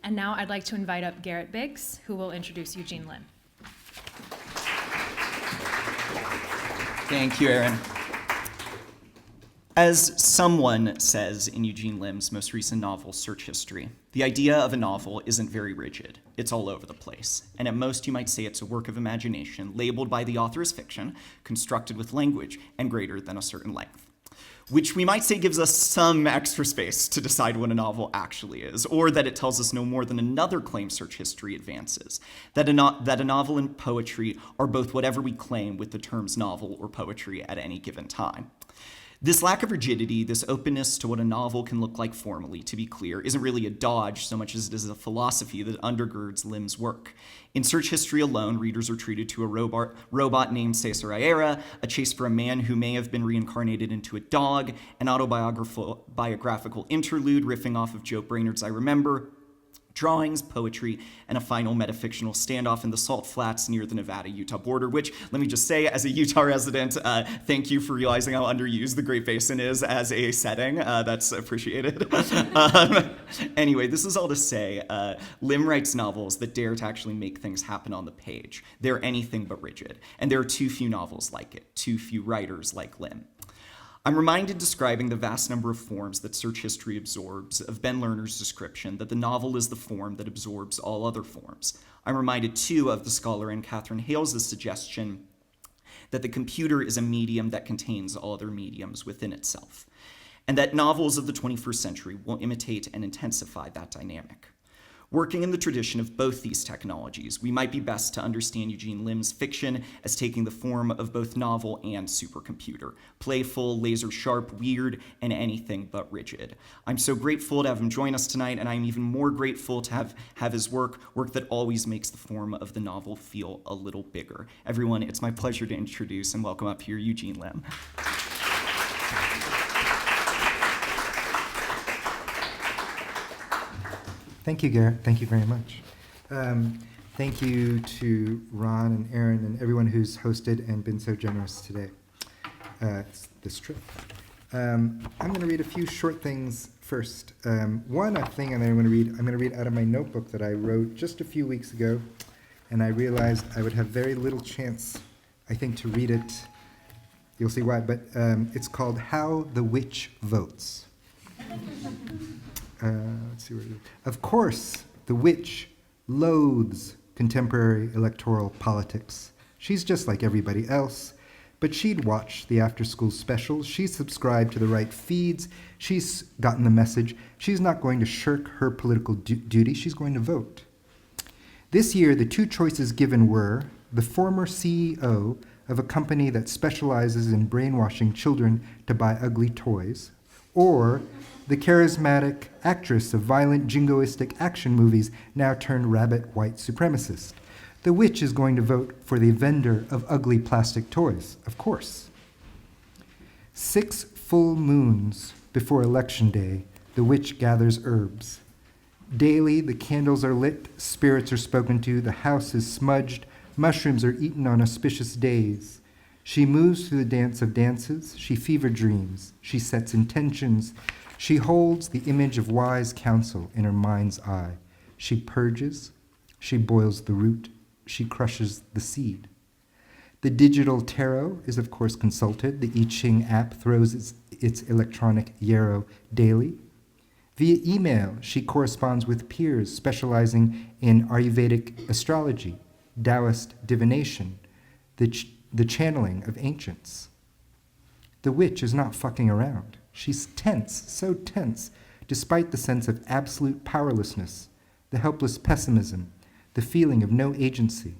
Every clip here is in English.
And now I'd like to invite up Garrett Biggs, who will introduce Eugene Lim. Thank you, Erin. As someone says in Eugene Lim's most recent novel, Search History, the idea of a novel isn't very rigid. It's all over the place. And at most, you might say it's a work of imagination labeled by the author as fiction, constructed with language, and greater than a certain length. Which we might say gives us some extra space to decide what a novel actually is, or that it tells us no more than another claim Search History advances, that a novel and poetry are both whatever we claim with the terms novel or poetry at any given time. This lack of rigidity, this openness to what a novel can look like formally, to be clear, isn't really a dodge so much as it is a philosophy that undergirds Lim's work. In Search History alone, readers are treated to a robot named Cesar Aera, a chase for a man who may have been reincarnated into a dog, an autobiographical interlude riffing off of Joe Brainerd's I Remember, drawings, poetry, and a final metafictional standoff in the salt flats near the Nevada-Utah border, which, let me just say, as a Utah resident, thank you for realizing how underused the Great Basin is as a setting. That's appreciated. Anyway, this is all to say, Lim writes novels that dare to actually make things happen on the page. They're anything but rigid, and there are too few novels like it, too few writers like Lim. I'm reminded, describing the vast number of forms that Search History absorbs, of Ben Lerner's description that the novel is the form that absorbs all other forms. I'm reminded, too, of the scholar Anne Catherine Hales' suggestion that the computer is a medium that contains all other mediums within itself, and that novels of the 21st century will imitate and intensify that dynamic. Working in the tradition of both these technologies, we might be best to understand Eugene Lim's fiction as taking the form of both novel and supercomputer, playful, laser-sharp, weird, and anything but rigid. I'm so grateful to have him join us tonight, and I'm even more grateful to have his work that always makes the form of the novel feel a little bigger. Everyone, it's my pleasure to introduce and welcome up here Eugene Lim. Thank you, Garrett. Thank you very much. Thank you to Ron and Erin and everyone who's hosted and been so generous today. This trip. I'm going to read a few short things first. One thing I'm going to read out of my notebook that I wrote just a few weeks ago, and I realized I would have very little chance, I think, to read it. You'll see why, but it's called How the Witch Votes. Let's see where it is. Of course, the witch loathes contemporary electoral politics. She's just like everybody else, but she'd watch the after-school specials. She's subscribed to the right feeds. She's gotten the message. She's not going to shirk her political duty. She's going to vote. This year, the two choices given were the former CEO of a company that specializes in brainwashing children to buy ugly toys, or the charismatic actress of violent jingoistic action movies now turned rabid white supremacist. The witch is going to vote for the vendor of ugly plastic toys, of course. 6 full moons before Election Day, the witch gathers herbs. Daily, the candles are lit, spirits are spoken to, the house is smudged, mushrooms are eaten on auspicious days. She moves through the dance of dances, she fever dreams, she sets intentions, she holds the image of wise counsel in her mind's eye. She purges, she boils the root, she crushes the seed. The digital tarot is, of course, consulted. The I Ching app throws its electronic yarrow daily. Via email, she corresponds with peers specializing in Ayurvedic astrology, Taoist divination, the channeling of ancients. The witch is not fucking around. She's tense, so tense, despite the sense of absolute powerlessness, the helpless pessimism, the feeling of no agency.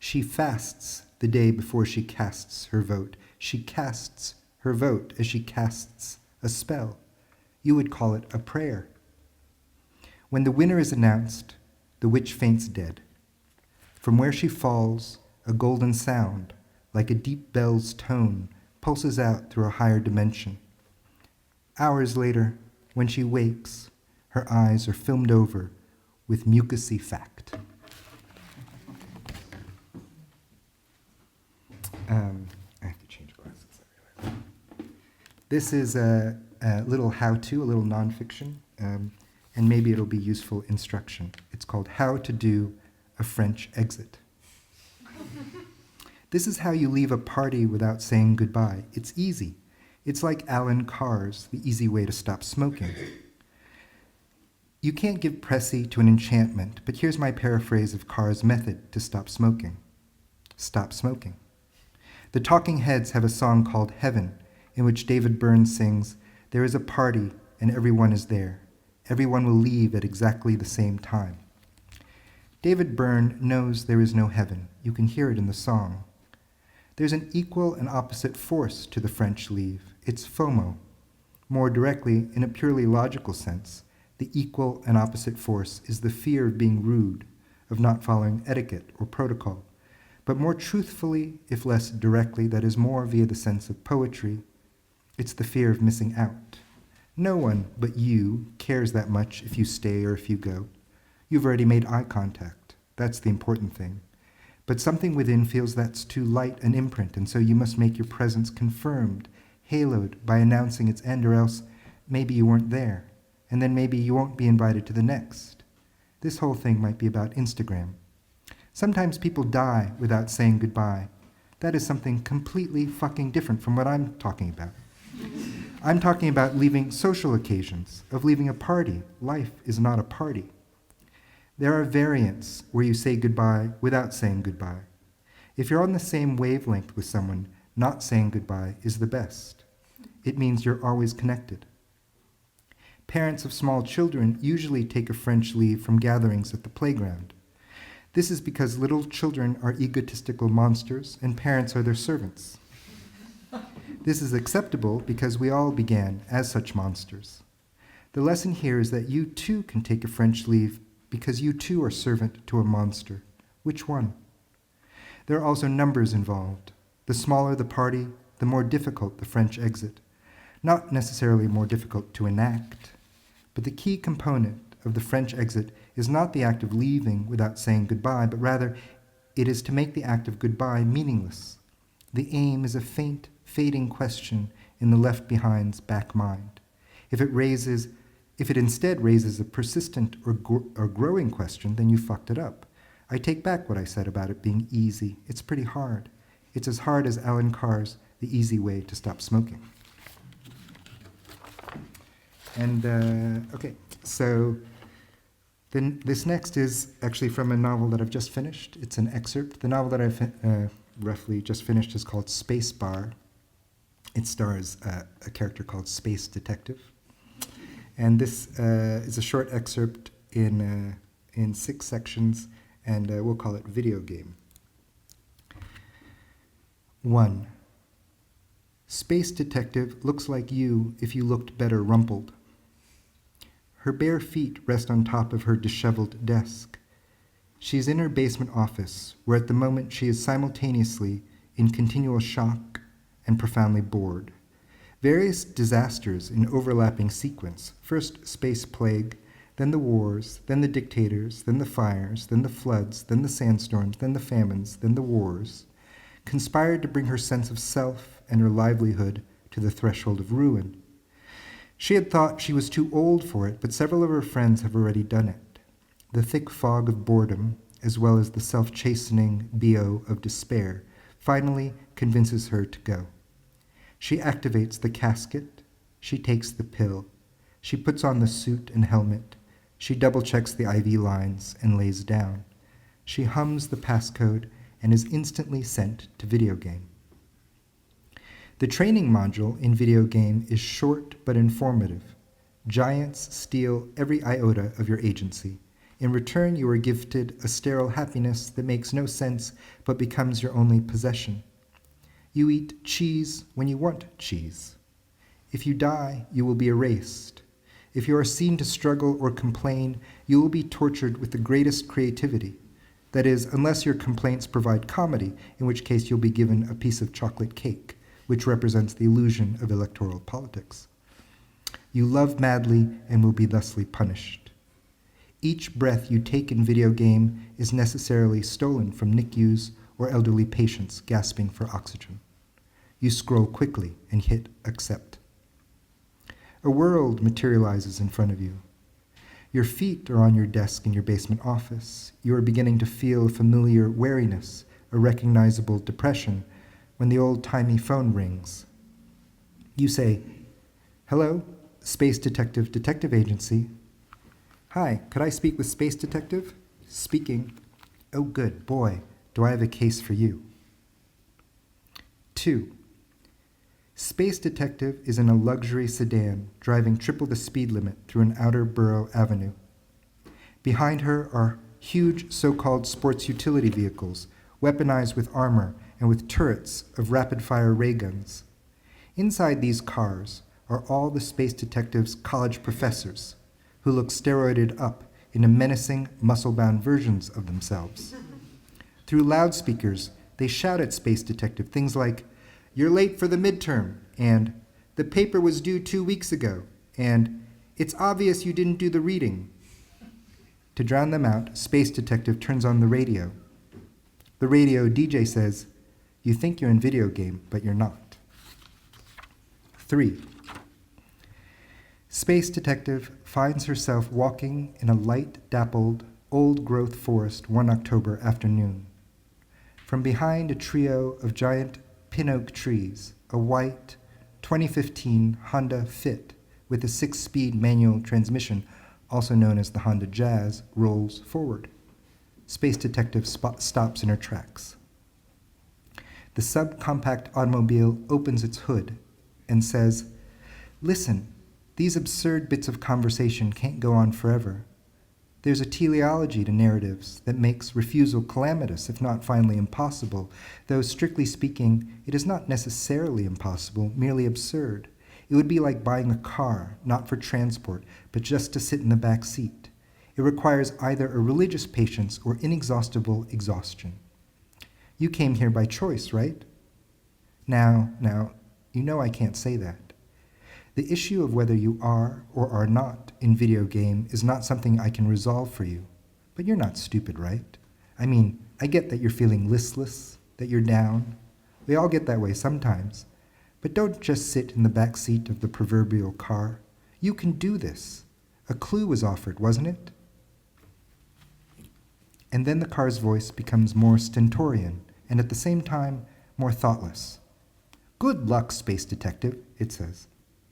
She fasts the day before she casts her vote. She casts her vote as she casts a spell. You would call it a prayer. When the winner is announced, the witch faints dead. From where she falls, a golden sound, like a deep bell's tone, pulses out through a higher dimension. Hours later, when she wakes, her eyes are filmed over with mucousy fact. I have to change glasses, I realize. This is a little how-to, a little nonfiction. and maybe it'll be useful instruction. It's called How to Do a French Exit. This is how you leave a party without saying goodbye. It's easy. It's like Alan Carr's The Easy Way to Stop Smoking. You can't give Pressy to an enchantment, but here's my paraphrase of Carr's method to stop smoking. Stop smoking. The Talking Heads have a song called Heaven, in which David Byrne sings, "There is a party and everyone is there. Everyone will leave at exactly the same time." David Byrne knows there is no heaven. You can hear it in the song. There's an equal and opposite force to the French leave. It's FOMO. More directly, in a purely logical sense, the equal and opposite force is the fear of being rude, of not following etiquette or protocol. But more truthfully, if less directly, that is more via the sense of poetry, it's the fear of missing out. No one but you cares that much if you stay or if you go. You've already made eye contact. That's the important thing. But something within feels that's too light an imprint, and so you must make your presence confirmed, haloed by announcing its end, or else maybe you weren't there, and then maybe you won't be invited to the next. This whole thing might be about Instagram. Sometimes people die without saying goodbye. That is something completely fucking different from what I'm talking about. I'm talking about leaving social occasions, of leaving a party. Life is not a party. There are variants where you say goodbye without saying goodbye. If you're on the same wavelength with someone, not saying goodbye is the best. It means you're always connected. Parents of small children usually take a French leave from gatherings at the playground. This is because little children are egotistical monsters and parents are their servants. This is acceptable because we all began as such monsters. The lesson here is that you too can take a French leave because you too are servant to a monster. Which one? There are also numbers involved. The smaller the party, the more difficult the French exit. Not necessarily more difficult to enact, but the key component of the French exit is not the act of leaving without saying goodbye, but rather it is to make the act of goodbye meaningless. The aim is a faint, fading question in the left behind's back mind. If it instead raises a persistent or growing question, then you fucked it up. I take back what I said about it being easy. It's pretty hard. It's as hard as Alan Carr's The Easy Way to Stop Smoking. And, okay, so then this next is actually from a novel that I've just finished. It's an excerpt. The novel that I've roughly just finished is called Space Bar. It stars a character called Space Detective. And this is a short excerpt in 6 sections, and we'll call it Video Game. 1. Space Detective looks like you if you looked better rumpled. Her bare feet rest on top of her disheveled desk. She's in her basement office, where at the moment she is simultaneously in continual shock and profoundly bored. Various disasters in overlapping sequence, first space plague, then the wars, then the dictators, then the fires, then the floods, then the sandstorms, then the famines, then the wars, conspired to bring her sense of self and her livelihood to the threshold of ruin. She had thought she was too old for it, but several of her friends have already done it. The thick fog of boredom, as well as the self-chastening BO of despair, finally convinces her to go. She activates the casket. She takes the pill. She puts on the suit and helmet. She double-checks the IV lines and lays down. She hums the passcode and is instantly sent to Video Game. The training module in Video Game is short but informative. Giants steal every iota of your agency. In return, you are gifted a sterile happiness that makes no sense but becomes your only possession. You eat cheese when you want cheese. If you die, you will be erased. If you are seen to struggle or complain, you will be tortured with the greatest creativity. That is, unless your complaints provide comedy, in which case you'll be given a piece of chocolate cake, which represents the illusion of electoral politics. You love madly and will be thusly punished. Each breath you take in Video Game is necessarily stolen from NICUs or elderly patients gasping for oxygen. You scroll quickly and hit accept. A world materializes in front of you. Your feet are on your desk in your basement office. You are beginning to feel a familiar wariness, a recognizable depression, when the old-timey phone rings. You say, "Hello, Space Detective Detective Agency." "Hi, could I speak with Space Detective?" "Speaking." "Oh, good, boy, do I have a case for you." 2. Space Detective is in a luxury sedan, driving triple the speed limit through an outer borough avenue. Behind her are huge so-called sports utility vehicles, weaponized with armor and with turrets of rapid-fire ray guns. Inside these cars are all the Space Detective's college professors, who look steroided up into menacing, muscle-bound versions of themselves. Through loudspeakers, they shout at Space Detective things like, "You're late for the midterm," and "The paper was due 2 weeks ago," and "It's obvious you didn't do the reading." To drown them out, Space Detective turns on the radio. The radio DJ says, "You think you're in video game, but you're not." 3. Space Detective finds herself walking in a light-dappled, old-growth forest one October afternoon. From behind a trio of giant pin oak trees, a white 2015 Honda Fit with a 6-speed manual transmission, also known as the Honda Jazz, rolls forward. Space Detective stops in her tracks. The subcompact automobile opens its hood and says, "Listen, these absurd bits of conversation can't go on forever. There's a teleology to narratives that makes refusal calamitous, if not finally impossible, though strictly speaking, it is not necessarily impossible, merely absurd. It would be like buying a car, not for transport, but just to sit in the back seat. It requires either a religious patience or inexhaustible exhaustion. You came here by choice, right?" Now, you know I can't say that. The issue of whether you are or are not in video game is not something I can resolve for you. But you're not stupid, right? I mean, I get that you're feeling listless, that you're down. We all get that way sometimes. But don't just sit in the back seat of the proverbial car. You can do this. A clue was offered, wasn't it? And then the car's voice becomes more stentorian, and at the same time, more thoughtless. "Good luck, Space Detective," it says.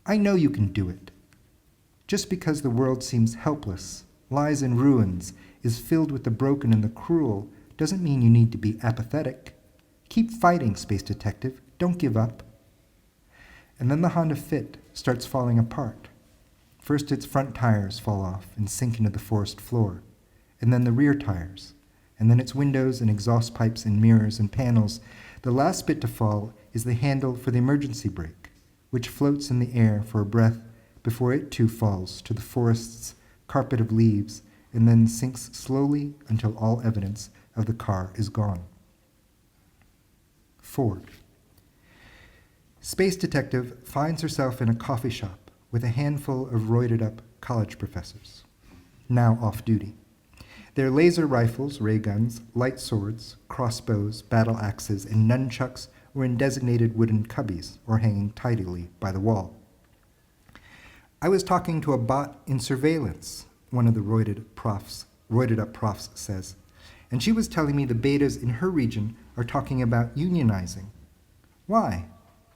"I know you can do it. Just because the world seems helpless, lies in ruins, is filled with the broken and the cruel, doesn't mean you need to be apathetic. Keep fighting, Space Detective. Don't give up." And then the Honda Fit starts falling apart. First its front tires fall off and sink into the forest floor, and then the rear tires, and then its windows and exhaust pipes and mirrors and panels. The last bit to fall is the handle for the emergency brake, which floats in the air for a breath before it too falls to the forest's carpet of leaves and then sinks slowly until all evidence of the car is gone. 4. Space Detective finds herself in a coffee shop with a handful of roided-up college professors, now off-duty. Their laser rifles, ray guns, light swords, crossbows, battle axes, and nunchucks were in designated wooden cubbies or hanging tidily by the wall. "I was talking to a bot in surveillance," one of the roided-up profs says, "and she was telling me the betas in her region are talking about unionizing." "Why?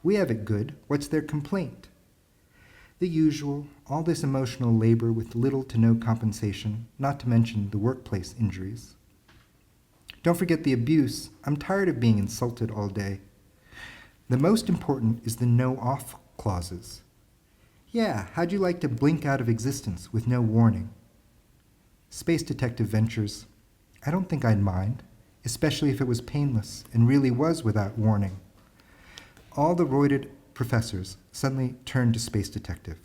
We have it good. What's their complaint?" The usual, all this emotional labor with little to no compensation, not to mention the workplace injuries. "Don't forget the abuse. I'm tired of being insulted all day." "The most important is the no-off clauses." "Yeah, how'd you like to blink out of existence with no warning?" Space Detective ventures, "I don't think I'd mind, especially if it was painless and really was without warning." All the roided professors suddenly turn to Space Detective.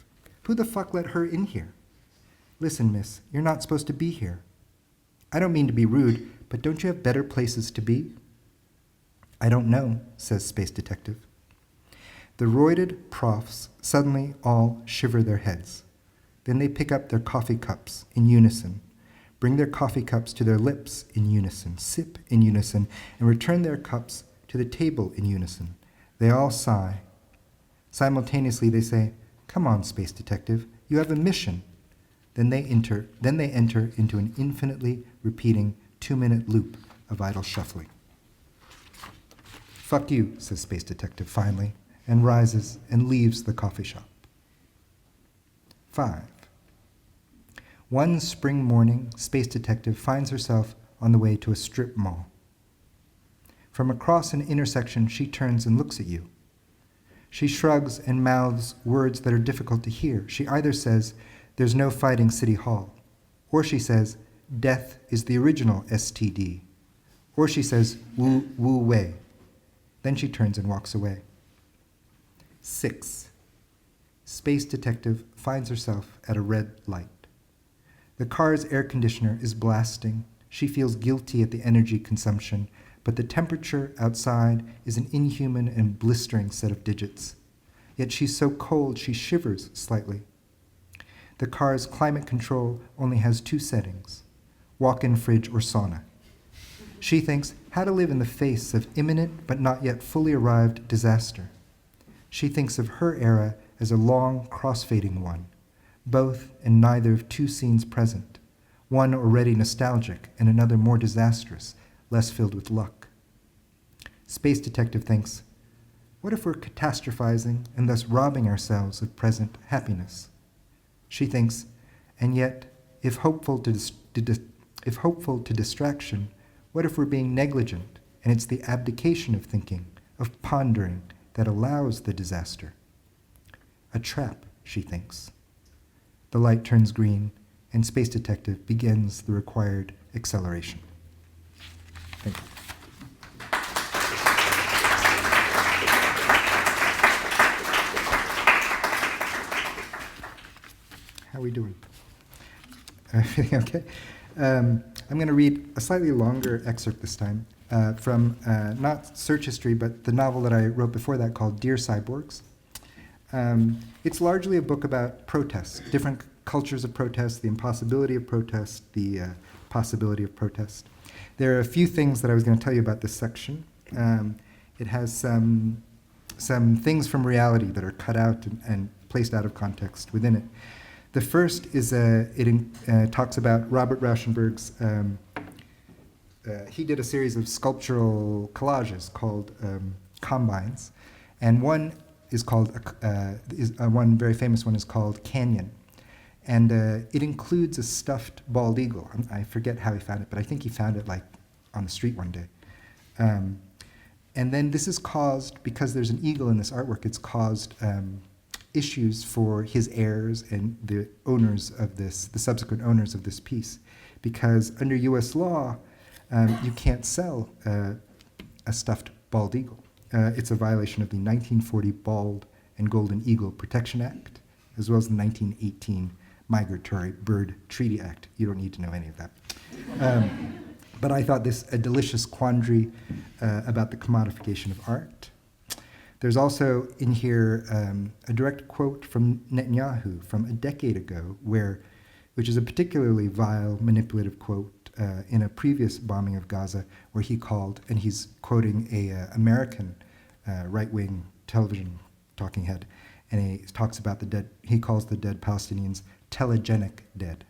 "Who the fuck let her in here?" "Listen, miss, you're not supposed to be here." "I don't mean to be rude, but don't you have better places to be?" "I don't know," says Space Detective. The roided profs suddenly all shiver their heads. Then they pick up their coffee cups in unison, bring their coffee cups to their lips in unison, sip in unison, and return their cups to the table in unison. They all sigh. Simultaneously they say, "Come on, Space Detective, you have a mission." Then they enter into an infinitely repeating 2-minute loop of idle shuffling. "Fuck you," says Space Detective finally, and rises and leaves the coffee shop. 5. One spring morning, Space Detective finds herself on the way to a strip mall. From across an intersection, she turns and looks at you. She shrugs and mouths words that are difficult to hear. She either says, "There's no fighting City Hall," or she says, "Death is the original STD," or she says, "Wu Wu Wei." Then she turns and walks away. 6. Space Detective finds herself at a red light. The car's air conditioner is blasting. She feels guilty at the energy consumption, but the temperature outside is an inhuman and blistering set of digits. Yet she's so cold she shivers slightly. The car's climate control only has 2 settings: walk-in fridge or sauna. She thinks how to live in the face of imminent but not yet fully arrived disaster. She thinks of her era as a long, cross-fading one, both and neither of 2 scenes present, one already nostalgic and another more disastrous, less filled with luck. Space Detective thinks, what if we're catastrophizing and thus robbing ourselves of present happiness? She thinks, and yet, if hopeful to distraction, what if we're being negligent and it's the abdication of thinking, of pondering, that allows the disaster? A trap, she thinks. The light turns green, and Space Detective begins the required acceleration. Thank you. How are we doing? Everything okay? I'm going to read a slightly longer excerpt this time from not search history, but the novel that I wrote before that called Dear Cyborgs. It's largely a book about protests, different cultures of protest, the impossibility of protest, the possibility of protest. There are a few things that I was going to tell you about this section. It has some things from reality that are cut out and placed out of context within it. The first is it talks about Robert Rauschenberg's. He did a series of sculptural collages called Combines, and one is called one very famous one is called Canyon, and it includes a stuffed bald eagle. I forget how he found it, but I think he found it like on the street one day. And then this is caused, because there's an eagle in this artwork, it's caused issues for his heirs and the owners of this, the subsequent owners of this piece, because under U.S. law, you can't sell a stuffed bald eagle. It's a violation of the 1940 Bald and Golden Eagle Protection Act, as well as the 1918 Migratory Bird Treaty Act. You don't need to know any of that. But I thought this a delicious quandary about the commodification of art. There's also in here a direct quote from Netanyahu from a decade ago, which is a particularly vile, manipulative quote in a previous bombing of Gaza, where he called, and he's quoting a American right-wing television talking head, and he talks about the dead. He calls the dead Palestinians telegenic dead.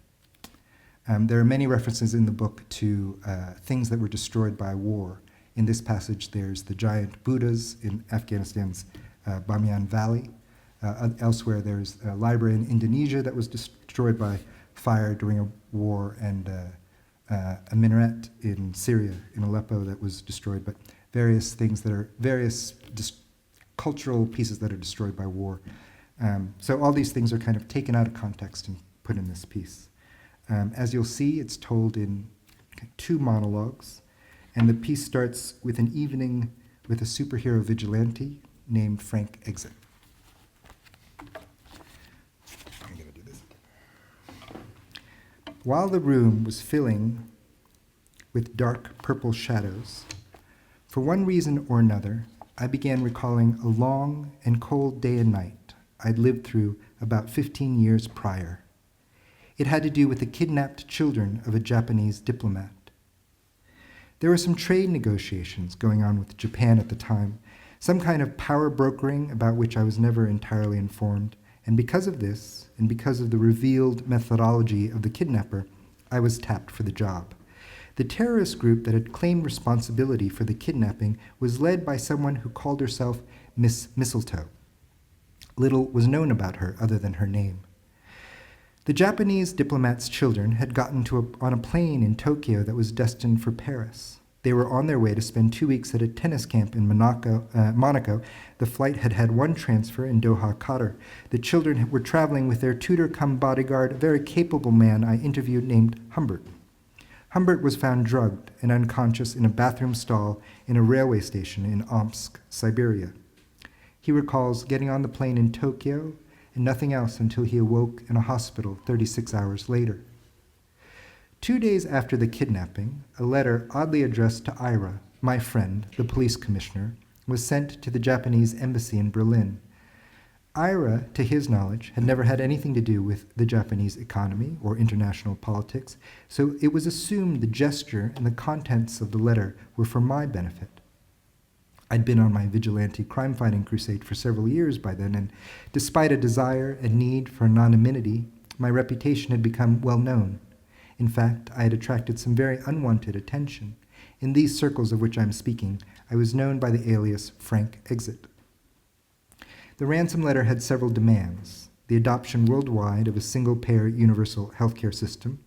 There are many references in the book to things that were destroyed by war. In this passage, there's the giant Buddhas in Afghanistan's Bamiyan Valley. Elsewhere, there's a library in Indonesia that was destroyed by fire during a war, and a minaret in Syria, in Aleppo, that was destroyed. But various things that are cultural pieces that are destroyed by war. So all these things are kind of taken out of context and put in this piece. As you'll see, it's told in 2 monologues, and the piece starts with an evening with a superhero vigilante named Frank Exit. I'm going to do this. While the room was filling with dark purple shadows, for one reason or another, I began recalling a long and cold day and night I'd lived through about 15 years prior. It had to do with the kidnapped children of a Japanese diplomat. There were some trade negotiations going on with Japan at the time, some kind of power brokering about which I was never entirely informed, And because of this, and because of the revealed methodology of the kidnapper, I was tapped for the job. The terrorist group that had claimed responsibility for the kidnapping was led by someone who called herself Miss Mistletoe. Little was known about her other than her name. The Japanese diplomat's children had gotten on a plane in Tokyo that was destined for Paris. They were on their way to spend 2 weeks at a tennis camp in Monaco. The flight had had one transfer in Doha, Qatar. The children were traveling with their tutor cum bodyguard, a very capable man I interviewed named Humbert. Humbert was found drugged and unconscious in a bathroom stall in a railway station in Omsk, Siberia. He recalls getting on the plane in Tokyo and nothing else until he awoke in a hospital 36 hours later. 2 days after the kidnapping, a letter oddly addressed to Ira, my friend, the police commissioner, was sent to the Japanese embassy in Berlin. Ira, to his knowledge, had never had anything to do with the Japanese economy or international politics, so it was assumed the gesture and the contents of the letter were for my benefit. I'd been on my vigilante crime-fighting crusade for several years by then, and despite a desire and need for anonymity, my reputation had become well known. In fact, I had attracted some very unwanted attention. In these circles of which I am speaking, I was known by the alias Frank Exit. The ransom letter had several demands: the adoption worldwide of a single-payer universal healthcare system,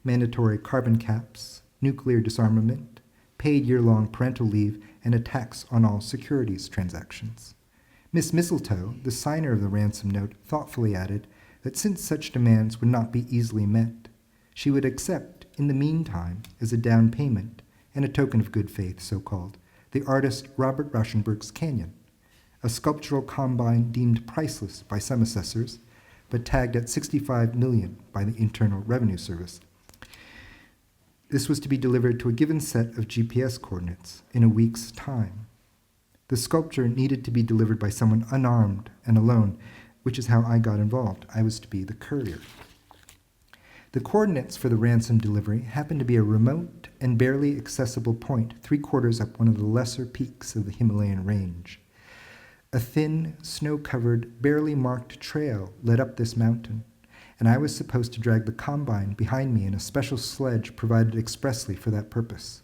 mandatory carbon caps, nuclear disarmament, paid year-long parental leave, and a tax on all securities transactions. Miss Mistletoe, the signer of the ransom note, thoughtfully added that since such demands would not be easily met, she would accept, in the meantime, as a down payment, and a token of good faith, so-called, the artist Robert Rauschenberg's Canyon, a sculptural combine deemed priceless by some assessors, but tagged at $65 million by the Internal Revenue Service. This was to be delivered to a given set of GPS coordinates in a week's time. The sculpture needed to be delivered by someone unarmed and alone, which is how I got involved. I was to be the courier. The coordinates for the ransom delivery happened to be a remote and barely accessible point 3/4 up one of the lesser peaks of the Himalayan range. A thin, snow-covered, barely marked trail led up this mountain, and I was supposed to drag the combine behind me in a special sledge provided expressly for that purpose.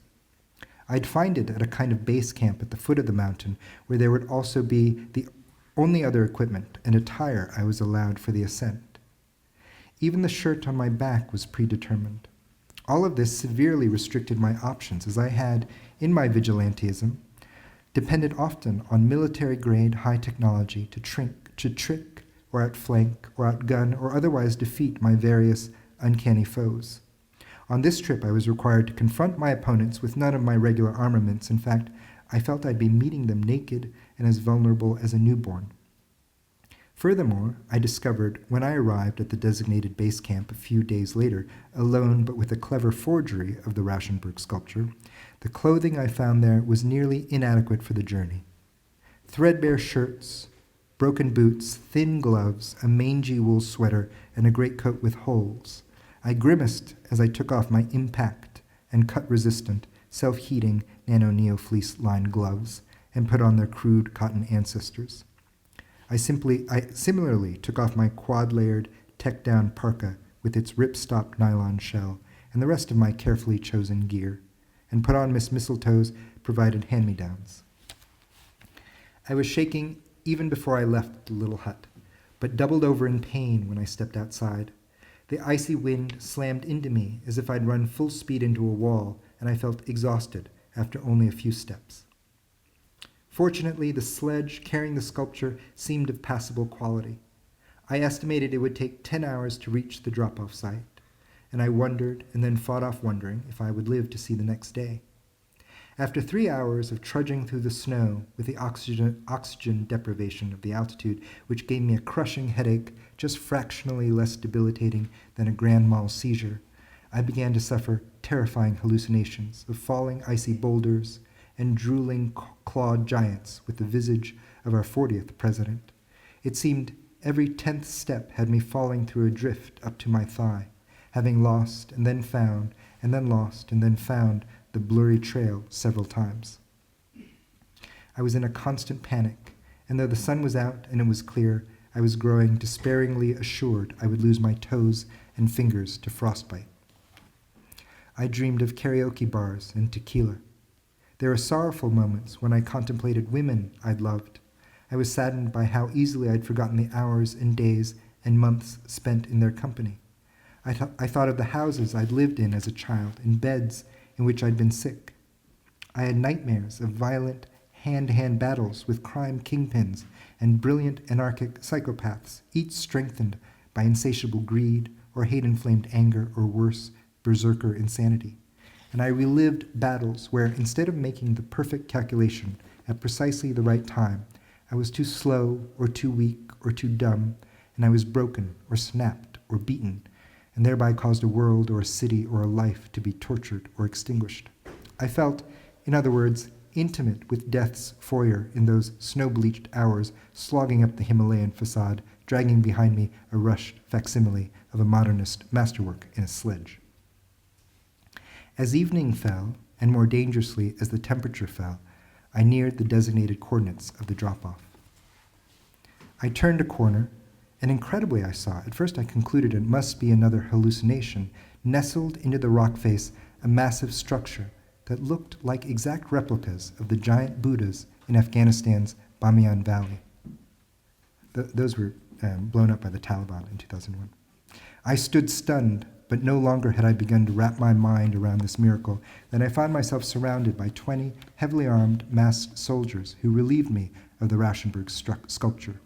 I'd find it at a kind of base camp at the foot of the mountain, where there would also be the only other equipment and attire I was allowed for the ascent. Even the shirt on my back was predetermined. All of this severely restricted my options, as I had, in my vigilantism, depended often on military-grade high technology to trick, or outflank, or outgun, or otherwise defeat my various uncanny foes. On this trip, I was required to confront my opponents with none of my regular armaments. In fact, I felt I'd be meeting them naked and as vulnerable as a newborn. Furthermore, I discovered, when I arrived at the designated base camp a few days later, alone but with a clever forgery of the Rauschenberg sculpture, the clothing I found there was nearly inadequate for the journey. Threadbare shirts, broken boots, thin gloves, a mangy wool sweater, and a greatcoat with holes. I grimaced as I took off my impact and cut-resistant, self-heating nano-neo fleece-lined gloves and put on their crude cotton ancestors. I similarly took off my quad-layered, tech-down parka with its rip-stop nylon shell and the rest of my carefully chosen gear, and put on Miss Mistletoe's provided hand-me-downs. I was shaking even before I left the little hut, but doubled over in pain when I stepped outside. The icy wind slammed into me as if I'd run full speed into a wall, and I felt exhausted after only a few steps. Fortunately, the sledge carrying the sculpture seemed of passable quality. I estimated it would take 10 hours to reach the drop-off site, and I wondered and then fought off wondering if I would live to see the next day. After 3 hours of trudging through the snow with the oxygen deprivation of the altitude, which gave me a crushing headache just fractionally less debilitating than a grand mal seizure, I began to suffer terrifying hallucinations of falling icy boulders and drooling clawed giants with the visage of our 40th president. It seemed every 10th step had me falling through a drift up to my thigh, having lost and then found, and then lost and then found the blurry trail several times. I was in a constant panic, and though the sun was out and it was clear, I was growing despairingly assured I would lose my toes and fingers to frostbite. I dreamed of karaoke bars and tequila. There were sorrowful moments when I contemplated women I'd loved. I was saddened by how easily I'd forgotten the hours and days and months spent in their company. I thought of the houses I'd lived in as a child, in beds in which I'd been sick. I had nightmares of violent hand-to-hand battles with crime kingpins and brilliant anarchic psychopaths, each strengthened by insatiable greed or hate-inflamed anger or worse, berserker insanity. And I relived battles where, instead of making the perfect calculation at precisely the right time, I was too slow or too weak or too dumb, and I was broken or snapped or beaten, and thereby caused a world or a city or a life to be tortured or extinguished. I felt, in other words, intimate with death's foyer in those snow-bleached hours, slogging up the Himalayan facade, dragging behind me a rushed facsimile of a modernist masterwork in a sledge. As evening fell, and more dangerously as the temperature fell, I neared the designated coordinates of the drop-off. I turned a corner, and incredibly I saw, at first I concluded it must be another hallucination, nestled into the rock face a massive structure that looked like exact replicas of the giant Buddhas in Afghanistan's Bamiyan Valley. Those were blown up by the Taliban in 2001. I stood stunned, but no longer had I begun to wrap my mind around this miracle than I found myself surrounded by 20 heavily armed, masked soldiers who relieved me of the Rauschenberg sculpture.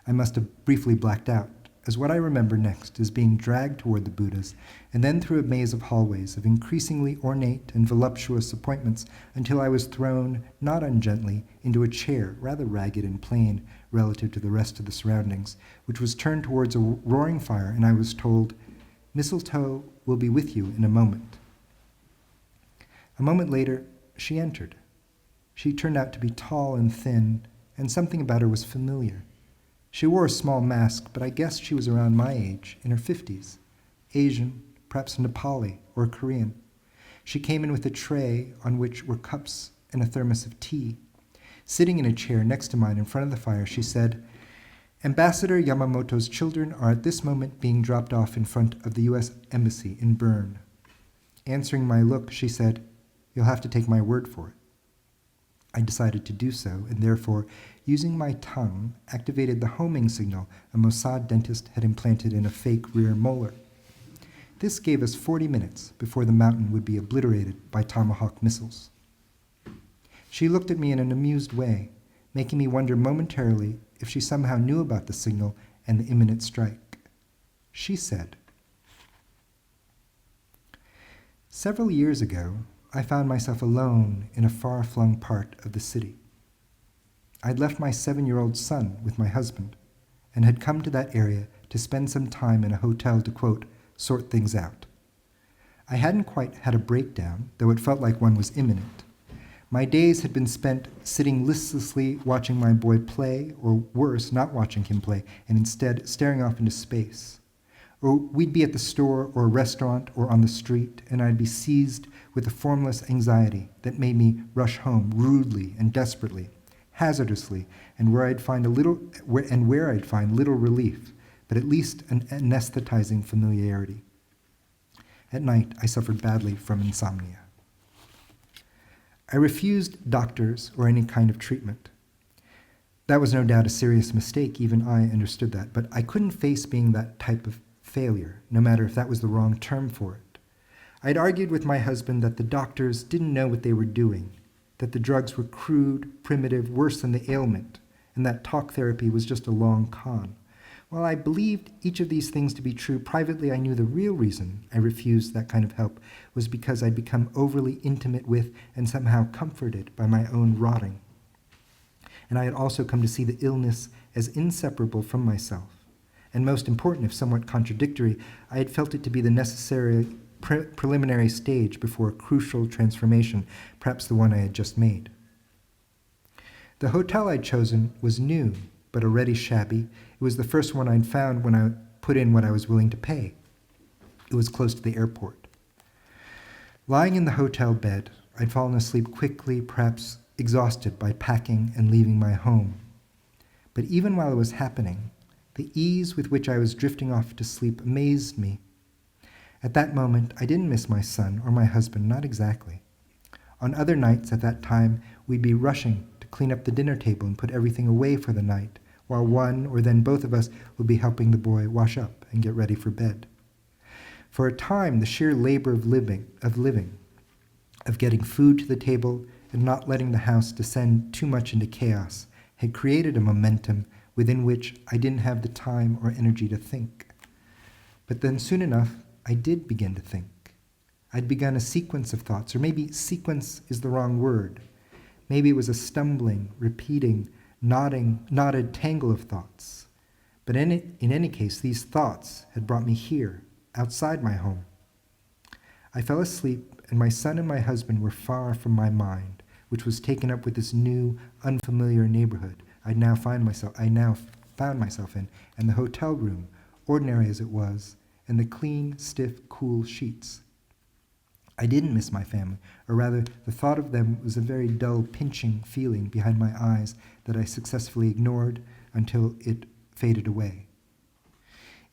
I must have briefly blacked out, as what I remember next is being dragged toward the Buddhas, and then through a maze of hallways of increasingly ornate and voluptuous appointments until I was thrown, not ungently, into a chair, rather ragged and plain relative to the rest of the surroundings, which was turned towards a roaring fire, and I was told, "Mistletoe will be with you in a moment." A moment later, she entered. She turned out to be tall and thin, and something about her was familiar. She wore a small mask, but I guessed she was around my age, in her 50s, Asian, perhaps Nepali or Korean. She came in with a tray on which were cups and a thermos of tea. Sitting in a chair next to mine in front of the fire, she said, "Ambassador Yamamoto's children are at this moment being dropped off in front of the U.S. Embassy in Bern." Answering my look, she said, "You'll have to take my word for it." I decided to do so, and therefore, using my tongue, activated the homing signal a Mossad dentist had implanted in a fake rear molar. This gave us 40 minutes before the mountain would be obliterated by Tomahawk missiles. She looked at me in an amused way, making me wonder momentarily if she somehow knew about the signal and the imminent strike. She said, "Several years ago, I found myself alone in a far-flung part of the city. I'd left my 7-year-old son with my husband and had come to that area to spend some time in a hotel to, quote, sort things out. I hadn't quite had a breakdown, though it felt like one was imminent. My days had been spent sitting listlessly watching my boy play, or worse, not watching him play, and instead staring off into space. Or we'd be at the store or a restaurant or on the street, and I'd be seized with a formless anxiety that made me rush home rudely and desperately, hazardously, and where I'd find little relief, but at least an anesthetizing familiarity. At night, I suffered badly from insomnia. I refused doctors or any kind of treatment. That was no doubt a serious mistake, even I understood that, but I couldn't face being that type of failure, no matter if that was the wrong term for it. I'd argued with my husband that the doctors didn't know what they were doing, that the drugs were crude, primitive, worse than the ailment, and that talk therapy was just a long con. While I believed each of these things to be true, privately I knew the real reason I refused that kind of help was because I'd become overly intimate with and somehow comforted by my own rotting. And I had also come to see the illness as inseparable from myself. And most important, if somewhat contradictory, I had felt it to be the necessary preliminary stage before a crucial transformation, perhaps the one I had just made. The hotel I'd chosen was new, but already shabby. It was the first one I'd found when I put in what I was willing to pay. It was close to the airport. Lying in the hotel bed, I'd fallen asleep quickly, perhaps exhausted by packing and leaving my home. But even while it was happening, the ease with which I was drifting off to sleep amazed me. At that moment, I didn't miss my son or my husband, not exactly. On other nights at that time, we'd be rushing to clean up the dinner table and put everything away for the night, while one or then both of us would be helping the boy wash up and get ready for bed. For a time, the sheer labor of living, of getting food to the table and not letting the house descend too much into chaos, had created a momentum within which I didn't have the time or energy to think. But then soon enough, I did begin to think. I'd begun a sequence of thoughts, or maybe sequence is the wrong word. Maybe it was a stumbling, repeating, knotted tangle of thoughts. But in any case, these thoughts had brought me here, outside my home. I fell asleep, and my son and my husband were far from my mind, which was taken up with this new, unfamiliar neighborhood I now found myself in, and the hotel room, ordinary as it was, and the clean, stiff, cool sheets. I didn't miss my family, or rather, the thought of them was a very dull, pinching feeling behind my eyes that I successfully ignored until it faded away.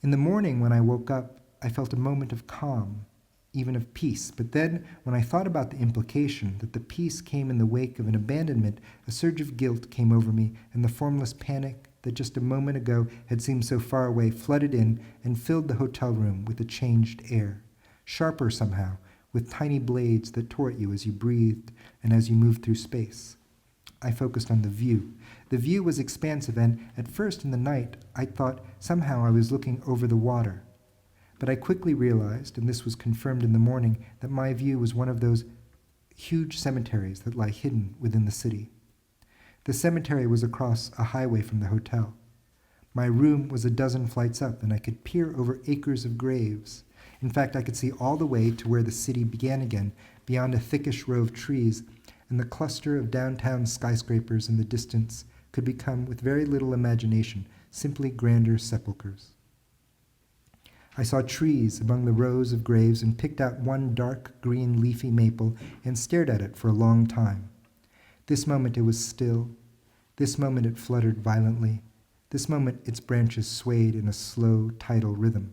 In the morning, when I woke up, I felt a moment of calm, even of peace. But then, when I thought about the implication that the peace came in the wake of an abandonment, a surge of guilt came over me, and the formless panic that just a moment ago had seemed so far away flooded in and filled the hotel room with a changed air, sharper somehow, with tiny blades that tore at you as you breathed and as you moved through space. I focused on the view. The view was expansive, and at first in the night, I thought somehow I was looking over the water. But I quickly realized, and this was confirmed in the morning, that my view was one of those huge cemeteries that lie hidden within the city. The cemetery was across a highway from the hotel. My room was a dozen flights up, and I could peer over acres of graves. In fact, I could see all the way to where the city began again, beyond a thickish row of trees, and the cluster of downtown skyscrapers in the distance could become, with very little imagination, simply grander sepulchres. I saw trees among the rows of graves and picked out one dark green leafy maple and stared at it for a long time. This moment it was still. This moment it fluttered violently. This moment its branches swayed in a slow, tidal rhythm.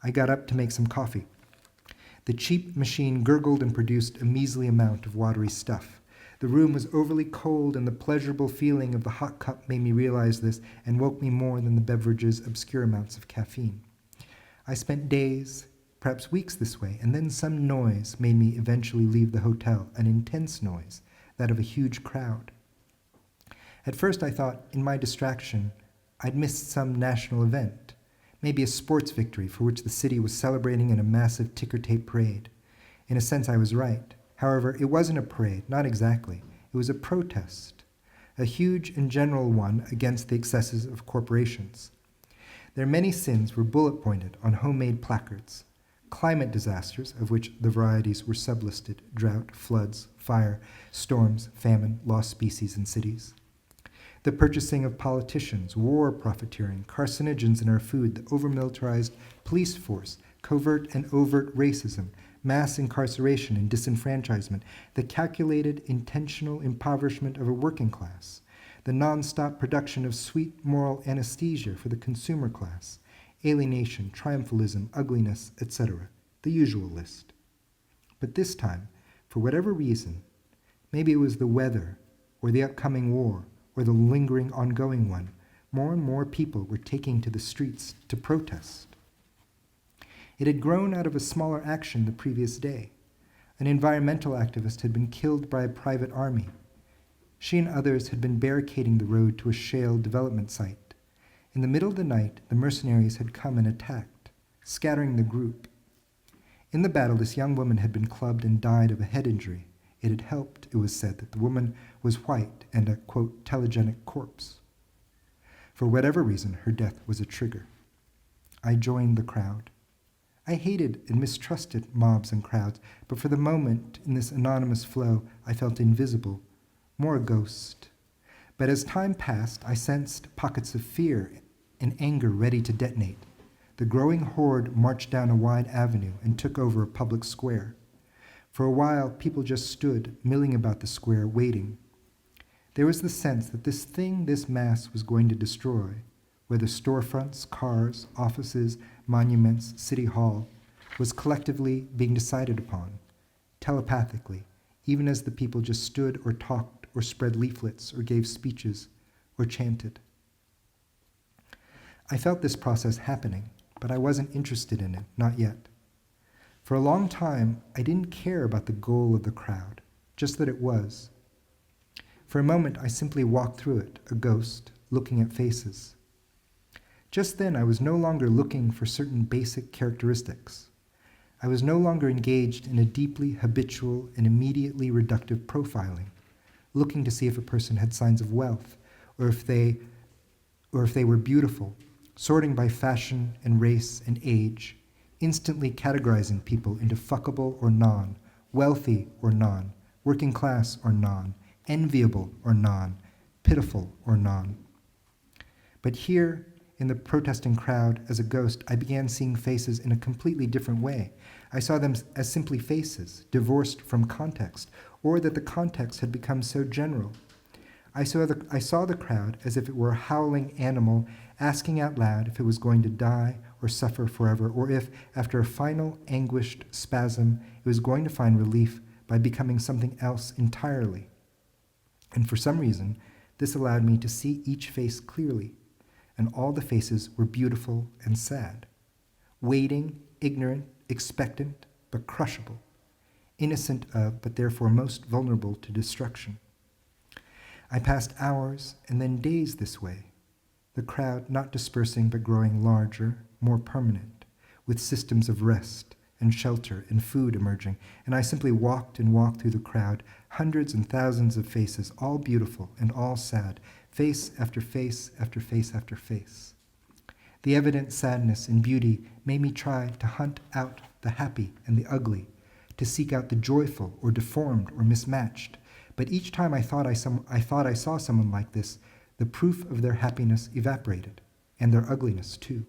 I got up to make some coffee. The cheap machine gurgled and produced a measly amount of watery stuff. The room was overly cold, and the pleasurable feeling of the hot cup made me realize this and woke me more than the beverage's obscure amounts of caffeine. I spent days, perhaps weeks this way, and then some noise made me eventually leave the hotel, an intense noise, that of a huge crowd. At first I thought, in my distraction, I'd missed some national event, maybe a sports victory for which the city was celebrating in a massive ticker-tape parade. In a sense, I was right. However, it wasn't a parade, not exactly. It was a protest, a huge and general one against the excesses of corporations. Their many sins were bullet-pointed on homemade placards. Climate disasters, of which the varieties were sublisted: drought, floods, fire, storms, famine, lost species in cities. The purchasing of politicians, war profiteering, carcinogens in our food, the over-militarized police force, covert and overt racism, mass incarceration and disenfranchisement, the calculated, intentional impoverishment of a working class, the non-stop production of sweet moral anesthesia for the consumer class, alienation, triumphalism, ugliness, etc., the usual list. But this time, for whatever reason, maybe it was the weather, or the upcoming war, or the lingering ongoing one, more and more people were taking to the streets to protest. It had grown out of a smaller action the previous day. An environmental activist had been killed by a private army. She and others had been barricading the road to a shale development site. In the middle of the night, the mercenaries had come and attacked, scattering the group. In the battle, this young woman had been clubbed and died of a head injury. It had helped, it was said, that the woman was white and a, quote, telegenic corpse. For whatever reason, her death was a trigger. I joined the crowd. I hated and mistrusted mobs and crowds, but for the moment, in this anonymous flow, I felt invisible, more a ghost. But as time passed, I sensed pockets of fear and anger ready to detonate. The growing horde marched down a wide avenue and took over a public square. For a while, people just stood, milling about the square, waiting. There was the sense that this thing this mass was going to destroy, whether storefronts, cars, offices, monuments, city hall, was collectively being decided upon, telepathically, even as the people just stood or talked or spread leaflets or gave speeches or chanted. I felt this process happening, but I wasn't interested in it, not yet. For a long time, I didn't care about the goal of the crowd, just that it was. For a moment, I simply walked through it, a ghost, looking at faces. Just then, I was no longer looking for certain basic characteristics. I was no longer engaged in a deeply habitual and immediately reductive profiling, looking to see if a person had signs of wealth, or if they were beautiful, sorting by fashion and race and age, instantly categorizing people into fuckable or non, wealthy or non, working class or non, enviable or non, pitiful or non. But here, in the protesting crowd, as a ghost, I began seeing faces in a completely different way. I saw them as simply faces, divorced from context, or that the context had become so general. I saw the crowd as if it were a howling animal asking out loud if it was going to die or suffer forever, or if, after a final anguished spasm, it was going to find relief by becoming something else entirely. And for some reason, this allowed me to see each face clearly, and all the faces were beautiful and sad, waiting, ignorant, expectant, but crushable, innocent of, but therefore most vulnerable to destruction. I passed hours and then days this way, the crowd not dispersing but growing larger, more permanent, with systems of rest and shelter and food emerging, and I simply walked and walked through the crowd, hundreds and thousands of faces, all beautiful and all sad, face after face after face after face. The evident sadness and beauty made me try to hunt out the happy and the ugly, to seek out the joyful or deformed or mismatched. But each time I thought I saw someone like this, the proof of their happiness evaporated, and their ugliness too.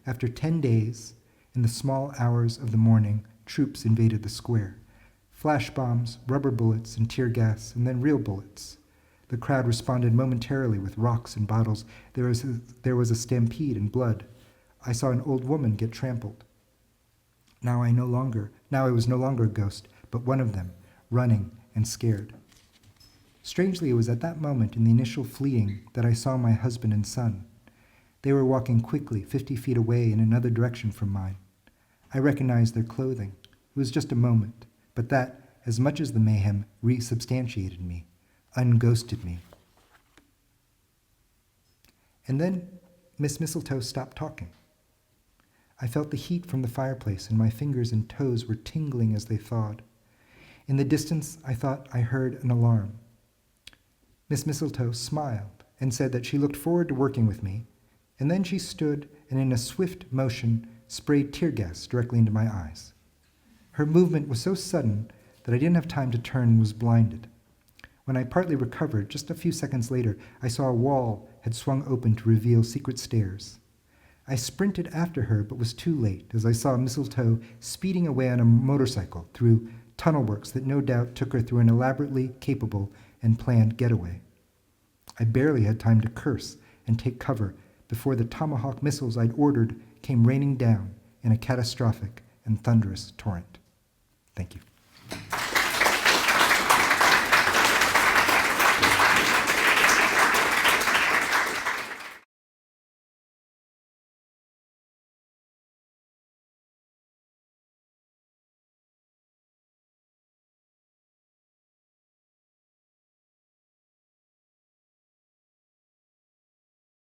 After 10 days, in the small hours of the morning, troops invaded the square. Flash bombs, rubber bullets, and tear gas, and then real bullets. The crowd responded momentarily with rocks and bottles. There was a stampede and blood. I saw an old woman get trampled. Now I was no longer a ghost, but one of them, running and scared. Strangely, it was at that moment in the initial fleeing that I saw my husband and son. They were walking quickly, 50 feet away in another direction from mine. I recognized their clothing. It was just a moment, but that, as much as the mayhem, resubstantiated me, unghosted me. And then Miss Mistletoe stopped talking. I felt the heat from the fireplace, and my fingers and toes were tingling as they thawed. In the distance, I thought I heard an alarm. Miss Mistletoe smiled and said that she looked forward to working with me, and then she stood and in a swift motion sprayed tear gas directly into my eyes. Her movement was so sudden that I didn't have time to turn and was blinded. When I partly recovered, just a few seconds later, I saw a wall had swung open to reveal secret stairs. I sprinted after her, but was too late, as I saw Mistletoe speeding away on a motorcycle through tunnel works that no doubt took her through an elaborately capable and planned getaway. I barely had time to curse and take cover before the Tomahawk missiles I'd ordered came raining down in a catastrophic and thunderous torrent. Thank you.